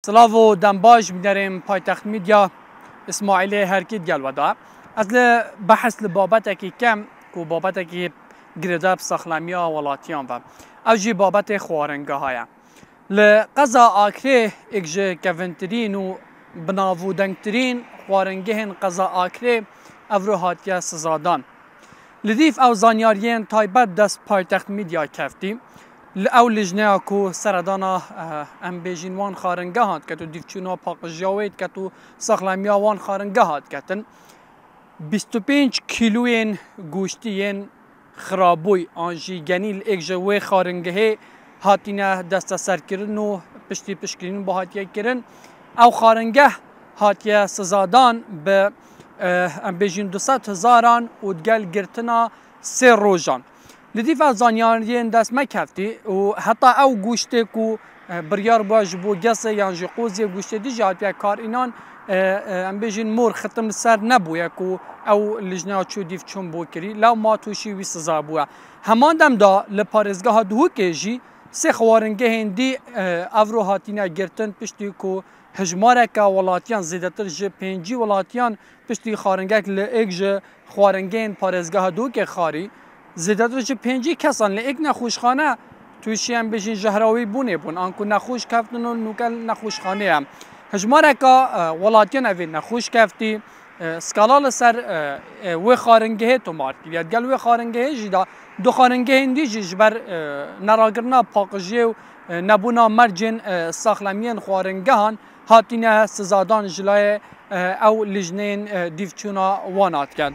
سلاو و دنباش می‌داریم پایتخت میدیا اسماعیل هرکیت گلودا از بحث لبابت کم و بابت که گرداب ساخلمیا ولاتیان و اوجی بابت خوارنگه های لقضا آکره اگه کونترین و بناودنگترین خوارنگه هن قضا آکره افروهاتیا سزادان لدیف او زانیاریین تایبت دست پایتخت میدیا کفتیم او لجنه کو سردانا ام بیجین وان خارنگه هات کتو دیفچونا پاقجاوید کتو ساخلمیا وان خارنگه هات کتن 25 کیلوین گوشتین خرابوی آنجی گنیل ایک جوه خارنگه هاتینه دست سرکرن و پشتی پشکرین با هاتیه کرن او خارنگه هاتیه سزادان به ام بیجین 200,000 و دگل گرتنا 3 روزان لدیف از زانیاریین دست مکفتی و حتی او گوشته کو بریار باش بو گسه یانجی قوزی گوشته دیجی هاتیه کار اینان ام بیجین مور ختم سر نبویه کو او لجنه چو دیف چون بو کری لو ما توشی وی سزا بوه همان دم دا لپارزگاه دو که جی سه خوارنگه هندی افرو هاتینه گرتن پشتی کو هجماره که ولاتیان زیدتر جه 5 ولاتیان پشتی خارنگه که لیک جه خوارنگه هند پارزگاه دو که خاری زیدتر جه 5 کسان لیک نخوشخانه تویشی هم بیشین جهراوی بونه بون آنکو نخوش کفتن و نوکل نخوشخانه هم هجماره که ولاتیان اوی نخوش کفتی سکالال سر و خارنگه تو مارکی بیاد گل و خارنگه جدا دو خارنگه هندی جبر نراگرنا پاقجی و نبونا مرجن ساخلمین خارنگه هان هاتینه سزادان جلای او لجنین دیفچونا وانات کن